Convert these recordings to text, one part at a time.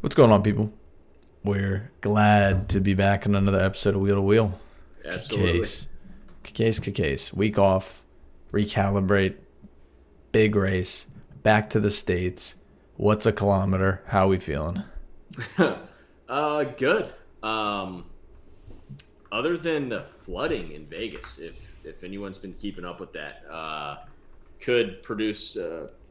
What's going on, people? We're glad to be back on another episode of Wheel to Wheel. Absolutely. Case. Week off, recalibrate, big race, back to the States. What's a kilometer? How we feeling? Good. Other than the flooding in Vegas, if anyone's been keeping up with that, could produce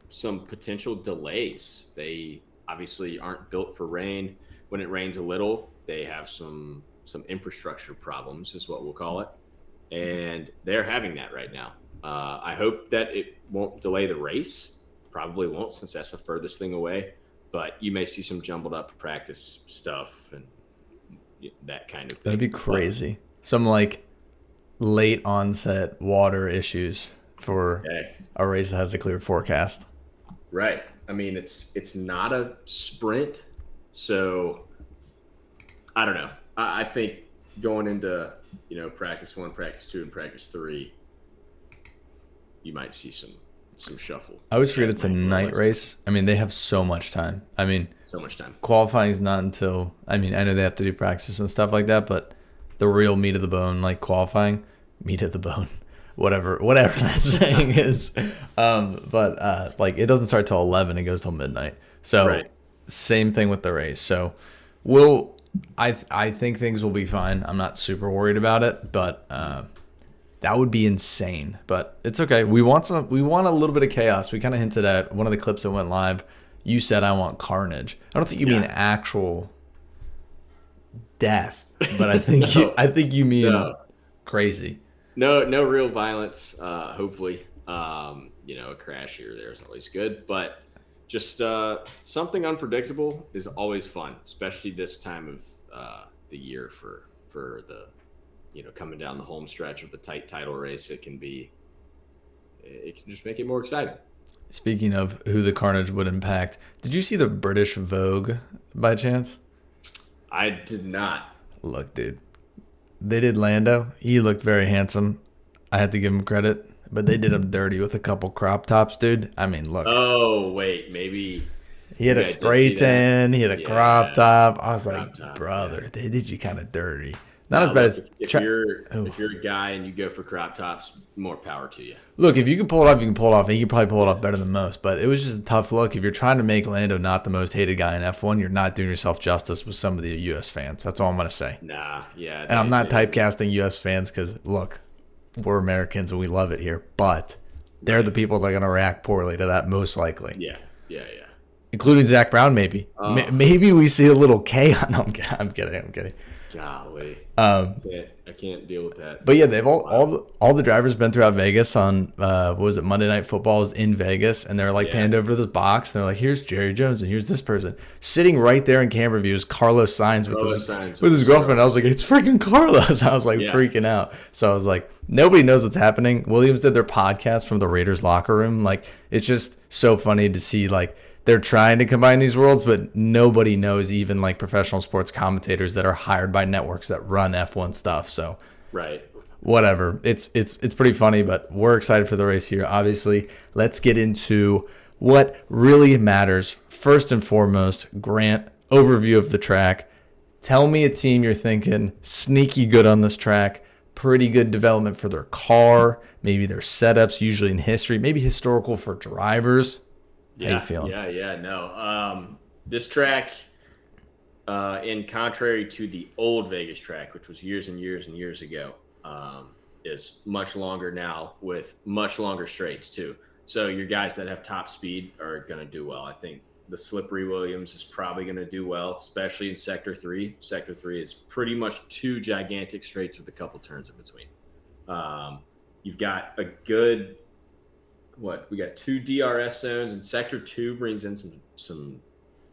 some potential delays. They obviously aren't built for rain. When it rains a little, they have some infrastructure problems, is what we'll call it, and they're having that right now. I hope that it won't delay the race. Probably won't, since that's the furthest thing away. But you may see some jumbled up practice stuff and that kind of thing. That'd be crazy. Some like late onset water issues for a race that has a clear forecast. Right. I mean, it's not a sprint, so I don't know. I think going into practice 1, practice 2, and practice 3, you might see some shuffle. I always forget it's a night race. I mean, they have so much time. I mean, so much time. Qualifying is not until, I know they have to do practice and stuff like that, but the real meat of the bone, like qualifying, meat of the bone, whatever that saying is. But like it doesn't start till 11, it goes till midnight. So right. Same thing with the race. So I think things will be fine. I'm not super worried about it, but that would be insane. But it's okay. We want a little bit of chaos. We kind of hinted at one of the clips that went live. You said I want carnage. I don't think you mean actual death, but I think you mean crazy. No real violence. Hopefully, a crash here or there is always good, but just something unpredictable is always fun, especially this time of the year for the coming down the home stretch of the tight title race. It can just make it more exciting. Speaking of who the carnage would impact, did you see the British Vogue by chance? I did not. Look, dude, they did Lando. He looked very handsome. I had to give him credit, but they did him dirty with a couple crop tops, dude. I mean, look. Oh, wait, maybe. He had a spray tan. He had a crop top. I was like, brother, they did you kind of dirty. Not as bad as if you're a guy and you go for crop tops, more power to you. Look, if you can pull it off, you can pull it off. And you can probably pull it off better than most. But it was just a tough look. If you're trying to make Lando not the most hated guy in F1, you're not doing yourself justice with some of the U.S. fans. That's all I'm going to say. Nah, yeah. And I'm not typecasting U.S. fans because, look, we're Americans and we love it here. But they're the people that are going to react poorly to that most likely. Yeah. Including Zach Brown, maybe. Maybe we see a little K on him. I'm kidding. Golly. I can't deal with that. But yeah, they've all the drivers been throughout Vegas on Monday Night Football is in Vegas, and they're like panned over this box, and they're like, here's Jerry Jones and here's this person. Sitting right there in camera view is Carlos Sainz with his girlfriend. I was like, it's freaking Carlos. I was like freaking out. So I was like, nobody knows what's happening. Williams did their podcast from the Raiders locker room. Like, it's just so funny to see like they're trying to combine these worlds, but nobody knows, even like professional sports commentators that are hired by networks that run F1 stuff. So, right, whatever. It's pretty funny, but we're excited for the race here. Obviously, let's get into what really matters. First and foremost, Grant, overview of the track. Tell me a team you're thinking sneaky good on this track, pretty good development for their car, maybe their setups, usually in history, maybe historical for drivers. How you feeling? No. This track, in contrary to the old Vegas track, which was years and years and years ago, is much longer now with much longer straights too. So your guys that have top speed are going to do well. I think the slippery Williams is probably going to do well, especially in Sector 3. Sector 3 is pretty much 2 gigantic straights with a couple turns in between. You've got a good... we got 2 DRS zones, and Sector 2 brings in some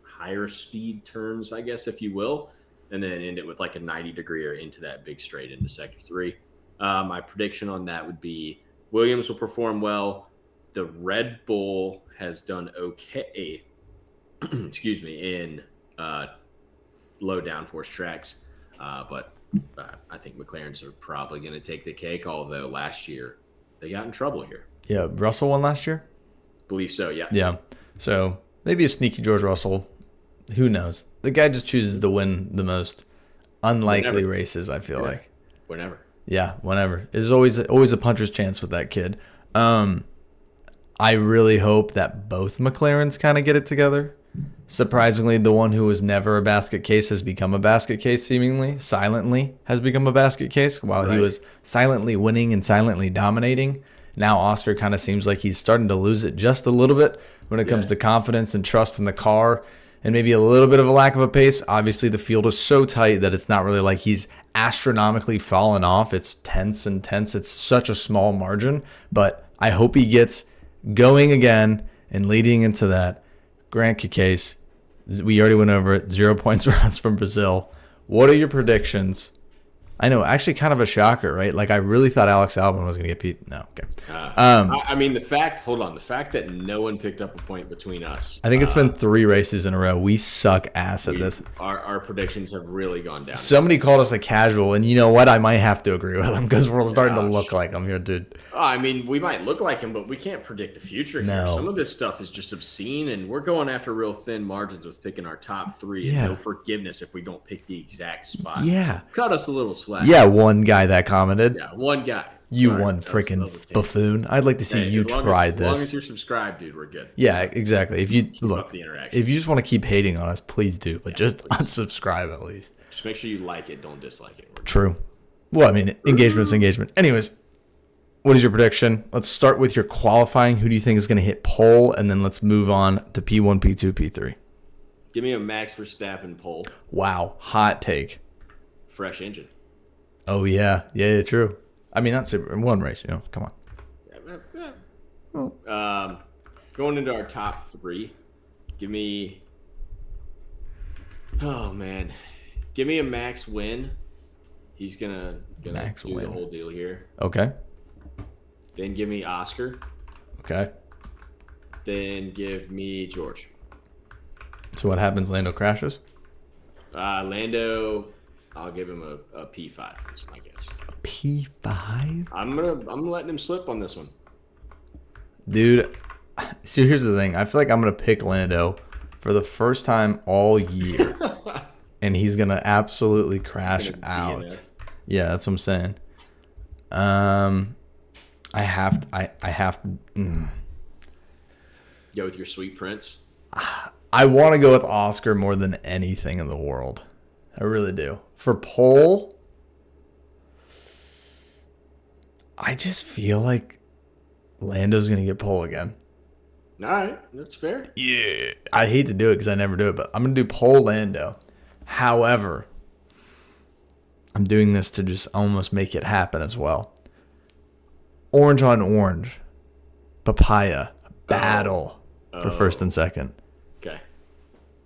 higher speed turns, I guess, if you will, and then end it with like a 90-degree or into that big straight into Sector 3. My prediction on that would be Williams will perform well. The Red Bull has done okay, in low downforce tracks, but I think McLaren's are probably going to take the cake, although last year they got in trouble here. Yeah, Russell won last year? Believe so, yeah. Yeah. So maybe a sneaky George Russell Who knows? The guy just chooses to win the most unlikely Whenever. races, I feel like. Whenever. Yeah, whenever. There's always a puncher's chance with that kid. I really hope that both McLarens kind of get it together. Surprisingly, the one who was never a basket case has become a basket case, seemingly. Silently has become a basket case while he was silently winning and silently dominating. Now Oscar kind of seems like he's starting to lose it just a little bit when it comes to confidence and trust in the car and maybe a little bit of a lack of a pace. Obviously, the field is so tight that it's not really like he's astronomically fallen off. It's tense and tense. It's such a small margin, but I hope he gets going again and leading into that. Grant Case, we already went over it. 0 points runs from Brazil. What are your predictions? I know, actually kind of a shocker, right? Like, I really thought Alex Albon was going to get beat. No, okay. I mean, the fact that no one picked up a point between us. I think it's been 3 races in a row. We suck ass at this. Our predictions have really gone down. Somebody called us a casual, and you know what? I might have to agree with them because we're starting to look like them here, dude. I mean, we might look like him, but we can't predict the future here. No. Some of this stuff is just obscene, and we're going after real thin margins with picking our top 3 and no forgiveness if we don't pick the exact spot. Yeah. Cut us a little slack. Yeah, one guy that commented. Yeah, one guy. You one freaking buffoon. I'd like to see you try this. As long as you're subscribed, dude, we're good. Yeah, exactly. If you look, the interaction. if you just want to keep hating on us, please do. But just unsubscribe at least. Just make sure you like it. Don't dislike it. True. Well, I mean, engagement's engagement. Anyways, what is your prediction? Let's start with your qualifying. Who do you think is going to hit pole? And then let's move on to P1, P2, P3. Give me a Max Verstappen pole. Wow. Hot take. Fresh engine. Oh, yeah. Yeah, true. I mean, not super. One race, Come on. Going into our top 3, give me. Oh man, give me a Max win. He's gonna Max do win. the whole deal here. Okay. Then give me Oscar. Okay. Then give me George. So what happens? Lando crashes? Lando, I'll give him a P5. That's my guess. P5? I'm letting him slip on this one. Dude, see, here's the thing. I feel like I'm going to pick Lando for the first time all year. And he's going to absolutely crash out. DNF. Yeah, that's what I'm saying. I have to. Go with your sweet prince. I want to go with Oscar more than anything in the world. I really do. For pole, I just feel like Lando's going to get pole again. All right, that's fair. Yeah. I hate to do it because I never do it, but I'm going to do pole Lando. However, I'm doing this to just almost make it happen as well. Orange on orange. Papaya. Battle for first and second. Okay.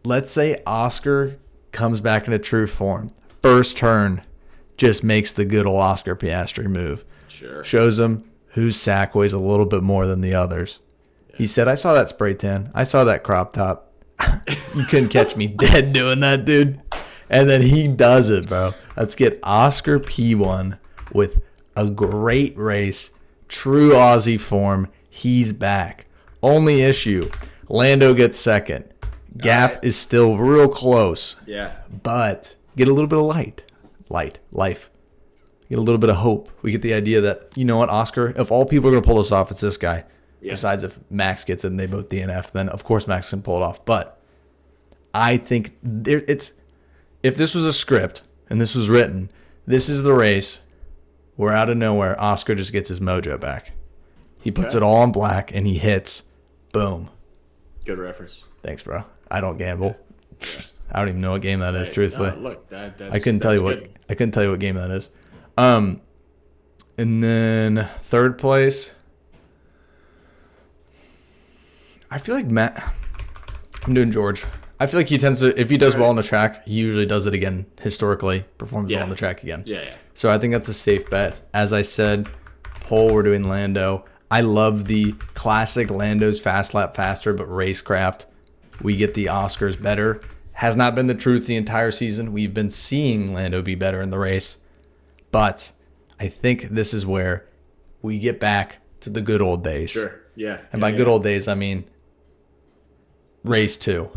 Let's say Oscar comes back into true form. First turn just makes the good old Oscar Piastri move. Sure. Shows him whose sack weighs a little bit more than the others. Yeah. He said, I saw that spray tan. I saw that crop top. You couldn't catch me dead doing that, dude. And then he does it, bro. Let's get Oscar P1 with a great race. True Aussie form. He's back. Only issue, Lando gets second. Gap is still real close. Yeah. But get a little bit of life. Get a little bit of hope. We get the idea that, you know what, Oscar, if all people are going to pull this off, it's this guy. Yeah. Besides, if Max gets it and they both DNF, then of course Max can pull it off. But I think if this was a script and this was written, this is the race where out of nowhere Oscar just gets his mojo back. He puts it all on black and he hits. Boom. Good reference. Thanks, bro. I don't gamble. Yeah. I don't even know what game that is, truthfully. No, look, I couldn't tell you what game that is. And then third place. I feel like I'm doing George. I feel like he tends to, if he does well on the track, he usually does it again historically, performs well on the track again. Yeah. So I think that's a safe bet. As I said, pole, we're doing Lando. I love the classic Lando's fast lap faster, but racecraft. We get the Oscars better. Has not been the truth the entire season. We've been seeing Lando be better in the race. But I think this is where we get back to the good old days. Sure, yeah. And by good old days, I mean race 2.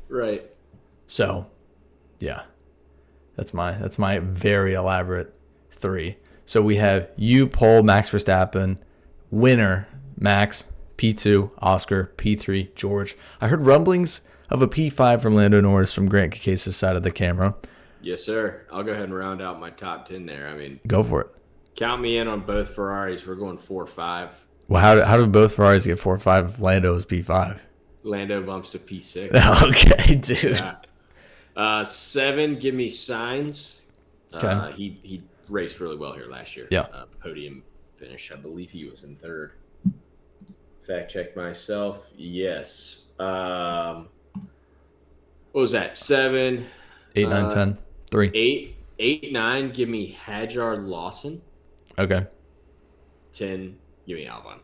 Right. So, yeah, that's my very elaborate 3. So we have you, pole, Max Verstappen, winner, Max, P2, Oscar, P3, George. I heard rumblings of a P5 from Lando Norris from Grant Cacase's side of the camera. Yes, sir. I'll go ahead and round out my top 10 there. I mean, Go for it. count me in on both Ferraris. We're going 4-5. Well, how did both Ferraris get 4 or 5 if Lando's P5? Lando bumps to P6. Okay, dude. Yeah. 7, give me Sainz. Okay. He raced really well here last year. Yeah. Podium finish. I believe he was in 3rd. Fact check myself. Yes. What was that? 7. 8, 9, 10. 3. 8, 9, give me Hajar Lawson. Okay. 10, give me Albon.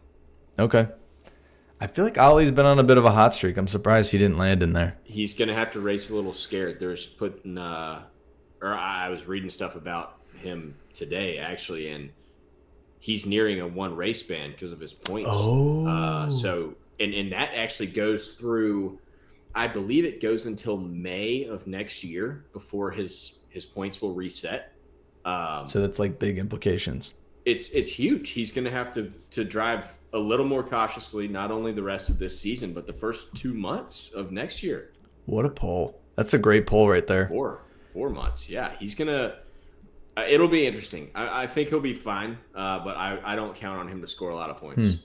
Okay. I feel like Ollie's been on a bit of a hot streak. I'm surprised he didn't land in there. He's going to have to race a little scared. I was reading stuff about him today, actually, and he's nearing a 1 race ban because of his points. Oh. And that actually goes through, I believe it goes until May of next year before his points will reset. So that's like big implications. It's huge. He's going to have to drive a little more cautiously, not only the rest of this season, but the first 2 months of next year. What a poll. That's a great poll right there. 4 months. Yeah, he's going to it'll be interesting. I think he'll be fine, but I don't count on him to score a lot of points.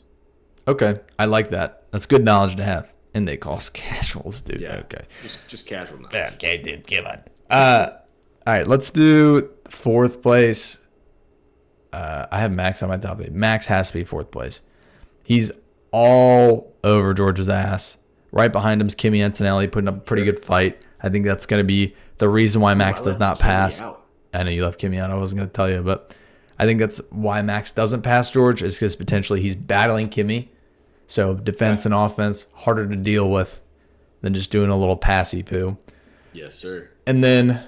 Okay. I like that. That's good knowledge to have. And they call us casuals, dude. Yeah. Okay. Just casual knowledge. Okay, dude. Come on. All right. Let's do 4th place. I have Max on my top 8. Max has to be 4th place. He's all over George's ass. Right behind him is Kimi Antonelli putting up a pretty good fight. I think that's going to be the reason why Max does not pass. I know you left Kimi out. I wasn't going to tell you, but I think that's why Max doesn't pass George is because potentially he's battling Kimi. So defense and offense, harder to deal with than just doing a little passy poo. Yes, sir. And then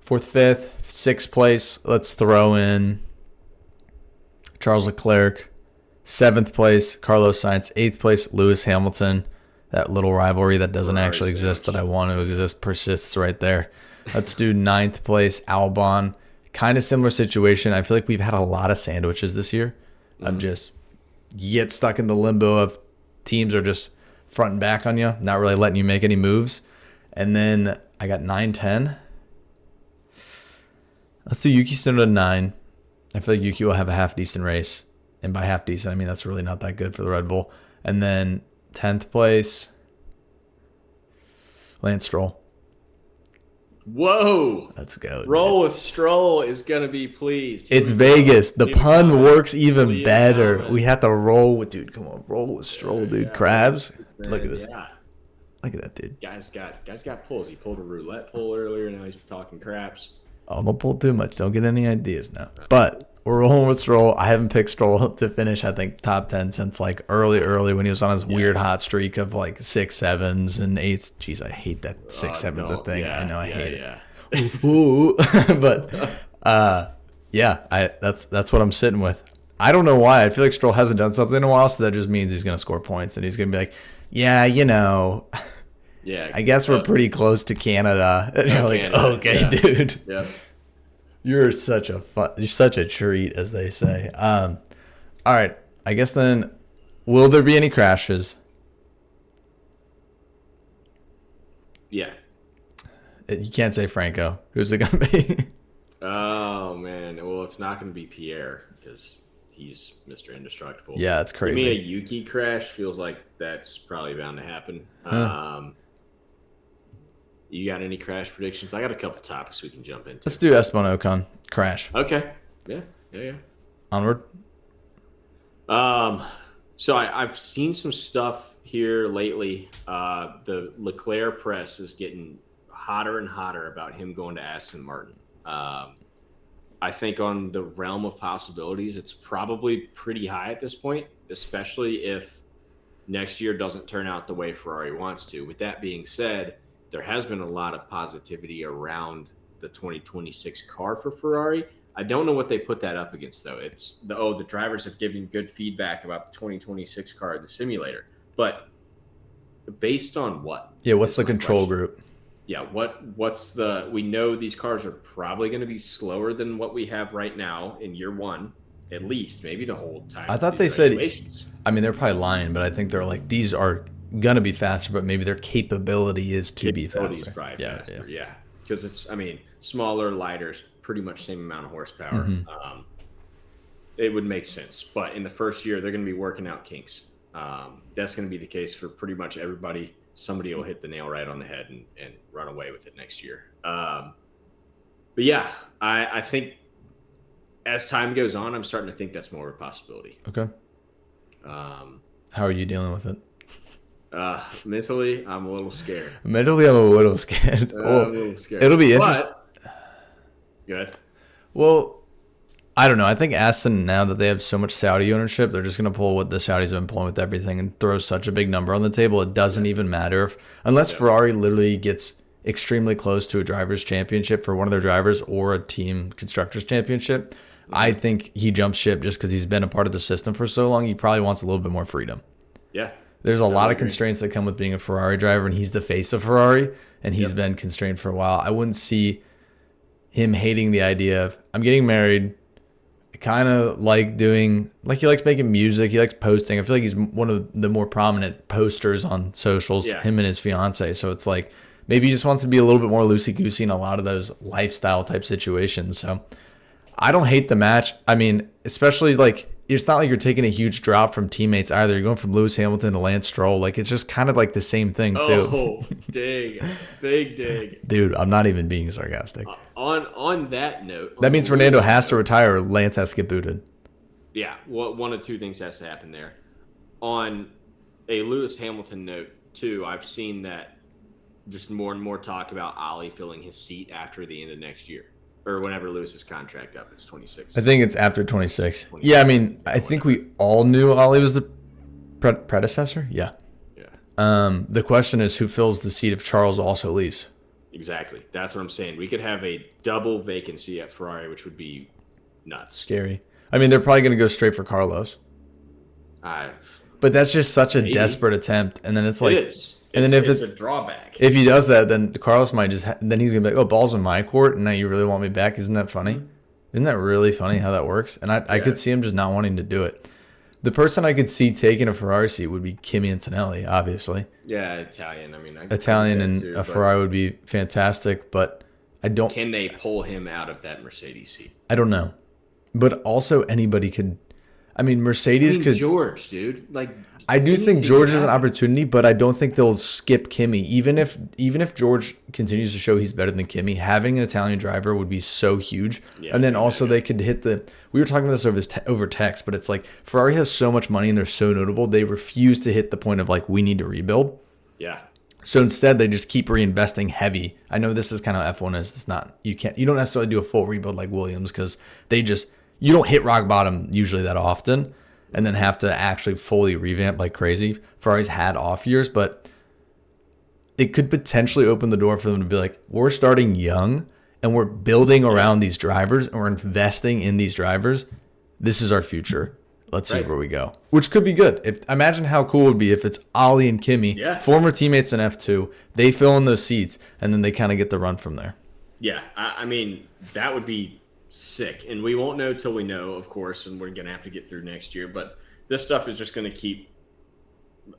4th, 5th, 6th place, let's throw in Charles Leclerc. 7th place, Carlos Sainz. 8th place, Lewis Hamilton. That little rivalry that doesn't actually exist that I want to exist persists right there. Let's do 9th place, Albon. Kind of similar situation. I feel like we've had a lot of sandwiches this year. I'm just, you get stuck in the limbo of teams are just front and back on you, not really letting you make any moves. And then I got 9, 10. Let's do Yuki Tsunoda 9. I feel like Yuki will have a half-decent race. And by half-decent, I mean that's really not that good for the Red Bull. And then 10th place, Lance Stroll. Whoa. Let's go. Roll with Stroll is going to be pleased. It's Vegas. The pun works even better. We have to roll with, dude. Come on, roll with Stroll, dude. Yeah. Crabs. Man, Look at this. Yeah. Look at that, dude. Guy's got pulls. He pulled a roulette pull earlier. Now he's talking craps. Oh, don't pull too much. Don't get any ideas now. But we're rolling with Stroll. I haven't picked Stroll to finish, I think, top 10 since like early when he was on his weird hot streak of like 6, 7s and 8s. Jeez, I hate that 6, 7's a thing. I know I hate it. Ooh. But that's what I'm sitting with. I don't know why. I feel like Stroll hasn't done something in a while, so that just means he's going to score points and he's going to be like, yeah, I guess we're pretty close to Canada. And you're like, Canada, okay, dude. Yeah. You're such a treat, as they say. All right. I guess then, will there be any crashes? Yeah. You can't say Franco. Who's it going to be? Oh, man. Well, it's not going to be Pierre because he's Mr. Indestructible. Yeah, it's crazy. I mean, a Yuki crash feels like that's probably bound to happen. You got any crash predictions? I got a couple topics we can jump into. Let's do Esteban Ocon. Crash. Okay. Yeah. Onward. So I've seen some stuff here lately. The Leclerc press is getting hotter and hotter about him going to Aston Martin. I think on the realm of possibilities, it's probably pretty high at this point, especially if next year doesn't turn out the way Ferrari wants to. With that being said, there has been a lot of positivity around the 2026 car for Ferrari. I don't know what they put that up against, though. It's the drivers have given good feedback about the 2026 car in the simulator. But based on what? Yeah, what's the control group? yeah, we know these cars are probably going to be slower than what we have right now in year one, at least, maybe the whole time. I thought they said, I mean, they're probably lying, but I think they're like, these are going to be faster, but maybe their capability is to be faster. Probably faster, yeah. Because it's, I mean, smaller, lighter, pretty much same amount of horsepower. It would make sense. But in the first year, they're going to be working out kinks. That's going to be the case for pretty much everybody. Somebody will hit the nail right on the head and run away with it next year. But yeah, I think as time goes on, I'm starting to think that's more of a possibility. Okay. How are you dealing with it? Mentally, I'm a little scared. Mentally, I'm a little scared. Well, I'm a little scared. It'll be interesting. Good. Well, I don't know. I think Aston, now that they have so much Saudi ownership, they're just going to pull what the Saudis have been pulling with everything and throw such a big number on the table. It doesn't even matter unless Ferrari literally gets extremely close to a driver's championship for one of their drivers or a team constructors championship. I think he jumps ship just because he's been a part of the system for so long. He probably wants a little bit more freedom. Yeah. There's a lot of constraints that come with being a Ferrari driver, and he's the face of Ferrari, and he's been constrained for a while. I wouldn't see him hating the idea of, I'm getting married. Kind of like doing, like he likes making music, he likes posting. I feel like he's one of the more prominent posters on socials, him and his fiance. So it's like maybe he just wants to be a little bit more loosey-goosey in a lot of those lifestyle type situations. So I don't hate the match. I mean, especially like, it's not like you're taking a huge drop from teammates either. You're going from Lewis Hamilton to Lance Stroll. Like, it's just kind of like the same thing too. Oh, dig. Big dig. Dude, I'm not even being sarcastic. On that note, that means Fernando has to retire or Lance has to get booted. Yeah, one of two things has to happen there. On a Lewis Hamilton note too, I've seen that just more and more talk about Ollie filling his seat after the end of next year. Or whenever Lewis's contract up, it's 26. I think it's after 26. Yeah, I mean, I think we all knew Ollie was the predecessor. Yeah. The question is, who fills the seat if Charles also leaves? Exactly. That's what I'm saying. We could have a double vacancy at Ferrari, which would be nuts. Scary. I mean, they're probably going to go straight for Carlos. But that's just such a desperate attempt. And then it's like... It is. And then if it's a drawback. If he does that, then Carlos might just... then he's going to be like, oh, ball's in my court, and now you really want me back? Isn't that funny? Mm-hmm. Isn't that really funny how that works? And I could see him just not wanting to do it. The person I could see taking a Ferrari seat would be Kimi Antonelli, obviously. Yeah, Italian. I mean, Italian and a Ferrari would be fantastic, but I don't... Can they pull him out of that Mercedes seat? I don't know. But also anybody could... I mean, Mercedes could... George, dude. Like... I do think George is an opportunity, but I don't think they'll skip Kimi. Even if George continues to show he's better than Kimi, having an Italian driver would be so huge. Yeah, and then also they could hit the... We were talking about this over text, but it's like Ferrari has so much money and they're so notable. They refuse to hit the point of like, we need to rebuild. Yeah. So instead, they just keep reinvesting heavy. I know this is kind of F1 is. It's not... You don't necessarily do a full rebuild like Williams because they just... You don't hit rock bottom usually that often. And then have to actually fully revamp like crazy. Ferrari's had off years, but it could potentially open the door for them to be like, we're starting young and we're building around these drivers and we're investing in these drivers. This is our future. Let's see where we go. Which could be good. Imagine how cool it would be if it's Ollie and Kimi, former teammates in F2, they fill in those seats and then they kind of get the run from there. Yeah, I mean, that would be sick, and we won't know till we know, of course, and we're gonna have to get through next year, but this stuff is just going to keep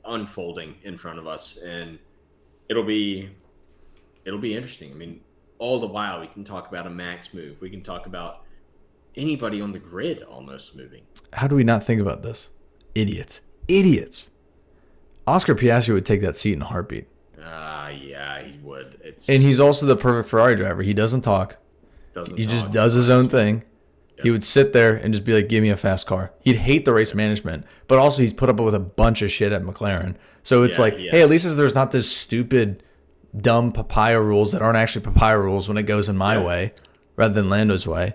unfolding in front of us, and it'll be interesting. I mean, all the while we can talk about a Max move, we can talk about anybody on the grid almost moving. How do we not think about this? Idiots Oscar Piastri would take that seat in a heartbeat. Yeah, he would. And he's also the perfect Ferrari driver. He doesn't talk. He just does his own thing. Yep. He would sit there and just be like, give me a fast car. He'd hate the race management, but also he's put up with a bunch of shit at McLaren. So it's hey, at least there's not this stupid, dumb papaya rules that aren't actually papaya rules when it goes in my way rather than Lando's way.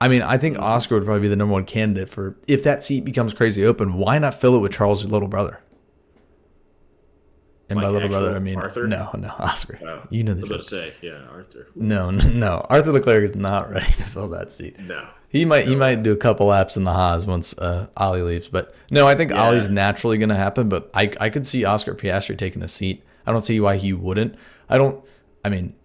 I mean, I think Oscar would probably be the number one candidate for, if that seat becomes crazy open, why not fill it with Charles' little brother? And like by little brother, I mean Arthur? No, Oscar. Oh, you know the joke. I was about to say, Arthur. No. Arthur Leclerc is not ready to fill that seat. No. He might do a couple laps in the Haas once Ollie leaves. But no, I think Ollie's naturally going to happen. But I could see Oscar Piastri taking the seat. I don't see why he wouldn't. I mean,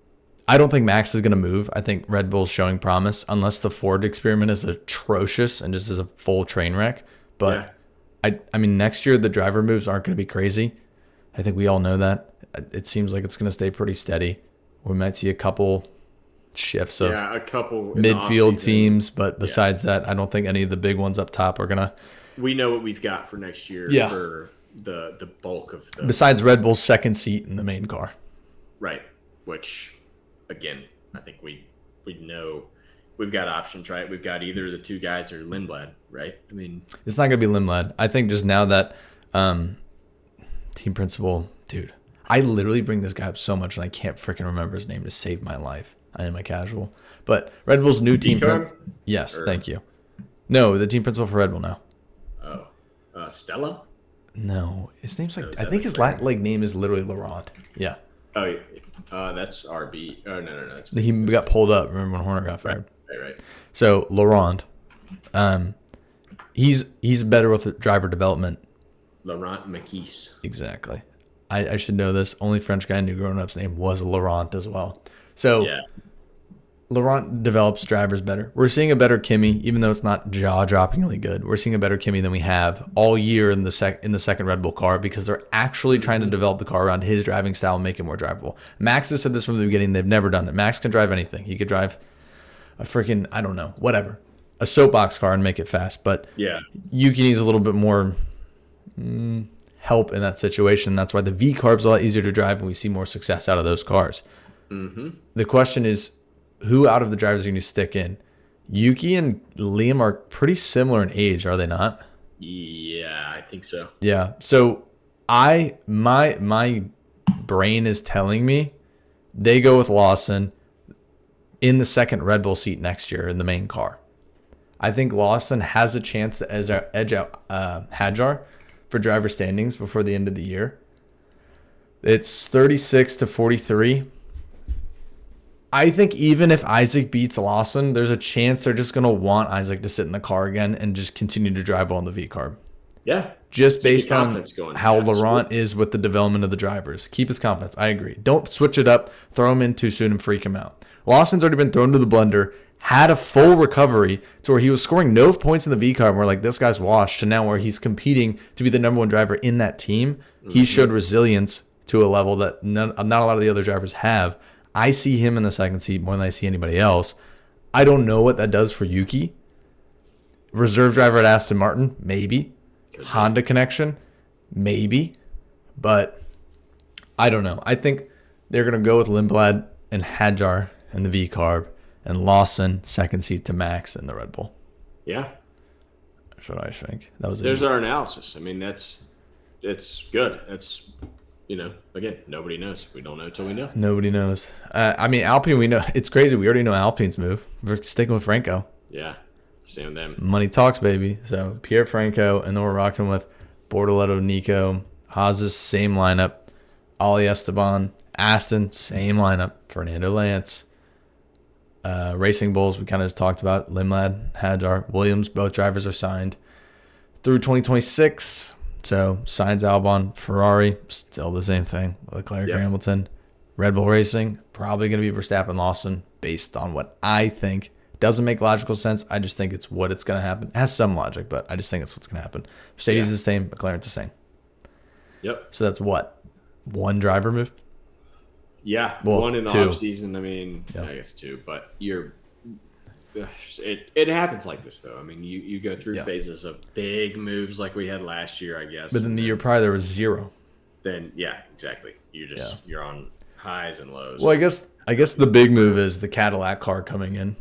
I don't think Max is going to move. I think Red Bull's showing promise, unless the Ford experiment is atrocious and just is a full train wreck. But I mean, next year the driver moves aren't going to be crazy. I think we all know that. It seems like it's going to stay pretty steady. We might see a couple shifts of a couple midfield teams, but besides that, I don't think any of the big ones up top are going to. We know what we've got for next year for the bulk of the. Besides Red Bull's second seat in the main car. Right. Which, again, I think we know we've got options, right? We've got either the two guys or Lindblad, right? I mean, it's not going to be Lindblad. I think just now that team principal, dude, I literally bring this guy up so much and I can't freaking remember his name to save my life. I am a casual. But Red Bull's new team principal. Yes, thank you. No, the team principal for Red Bull now. Oh. Stella? No, his name's like, I think his name is literally Laurent. Yeah. Oh, that's RB. Oh, no. That's he got pulled up. Remember when Horner got fired? Right. So Laurent, he's better with driver development. Laurent Maquis. Exactly. I should know this. Only French guy I knew growing up's name was Laurent as well. So Laurent develops drivers better. We're seeing a better Kimi, even though it's not jaw-droppingly good. We're seeing a better Kimi than we have all year in the second Red Bull car because they're actually trying to develop the car around his driving style and make it more drivable. Max has said this from the beginning. They've never done it. Max can drive anything. He could drive a freaking, I don't know, whatever, a soapbox car and make it fast. But Yuki needs a little bit more help in that situation. That's why the V carb's a lot easier to drive and we see more success out of those cars. Mm-hmm. The question is, who out of the drivers are going to stick in? Yuki and Liam are pretty similar in age, are they not? Yeah, I think so. Yeah. So my brain is telling me they go with Lawson in the second Red Bull seat next year in the main car. I think Lawson has a chance to edge out Hadjar for driver standings before the end of the year. It's 36-43. I think even if Isaac beats Lawson, there's a chance they're just going to want Isaac to sit in the car again and just continue to drive on the V carb. Yeah. Just based on how Laurent is with the development of the drivers. Keep his confidence. I agree. Don't switch it up, throw him in too soon and freak him out. Lawson's already been thrown to the blender, had a full recovery to where he was scoring no points in the V carb and we're like, this guy's washed, to now where he's competing to be the number one driver in that team. Mm-hmm. He showed resilience to a level that not a lot of the other drivers have. I see him in the second seat more than I see anybody else. I don't know what that does for Yuki. Reserve driver at Aston Martin, maybe. Honda connection, maybe. But I don't know. I think they're going to go with Lindblad and Hadjar and the V-Carb and Lawson, second seat to Max in the Red Bull. Yeah. That's what I think. There's our analysis. I mean, it's good. It's... again, nobody knows. We don't know until we know. Nobody knows. I mean, Alpine, we know. It's crazy. We already know Alpine's move. We're sticking with Franco. Yeah. Same with them. Money talks, baby. So, Pierre Franco, and then we're rocking with Bortoletto, Nico. Haas's, same lineup. Ali Esteban. Aston, same lineup. Fernando Lance. Racing Bulls, we kind of just talked about. Lindblad, Hadjar, Williams, both drivers are signed through 2026. So, Sainz, Albon, Ferrari, still the same thing. Leclerc, Hamilton, Red Bull Racing, probably going to be Verstappen, Lawson, based on what I think. Doesn't make logical sense. I just think it's what it's going to happen. It has some logic, but I just think it's what's going to happen. Mercedes is the same, McLaren's the same. Yep. So that's what? One driver move? Yeah, well, one in the offseason. I mean, I guess two, but it happens like this, though. I mean, you go through phases of big moves like we had last year, I guess. But then the year prior, there was zero. Then, yeah, exactly. You're on highs and lows. Well, I guess the big move is the Cadillac car coming in.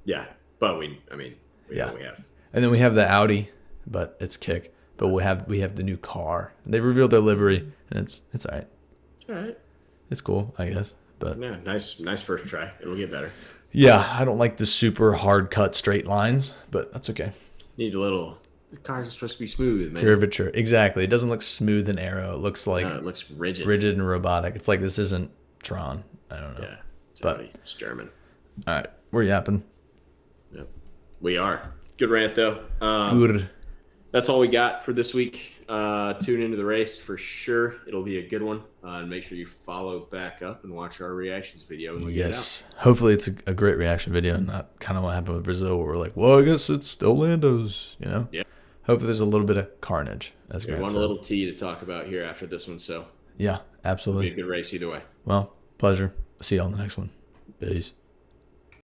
Yeah, but we know we have. And then we have the Audi, but it's kick. But we have the new car. They revealed their livery, and it's all right. All right. It's cool, I guess. But yeah, nice first try. It'll get better. Yeah, I don't like the super hard cut straight lines, but that's okay. Need a little. The cars are supposed to be smooth, man. Curvature, exactly. It doesn't look smooth and aero. It looks like it looks rigid and robotic. It's like this isn't Tron. I don't know. Yeah, it's German. All right, we're yapping. Yep, we are. Good rant though. Good. That's all we got for this week. Tune into the race for sure. It'll be a good one. And make sure you follow back up and watch our reactions video when we get it out. Hopefully it's a great reaction video and not kind of what happened with Brazil where we're like, well, I guess it's Orlando's, you know? Yeah. Hopefully there's a little bit of carnage, as Grant said. One little T to talk about here after this one, so. Yeah, absolutely. It'll be a good race either way. Well, pleasure. See you on the next one. Peace.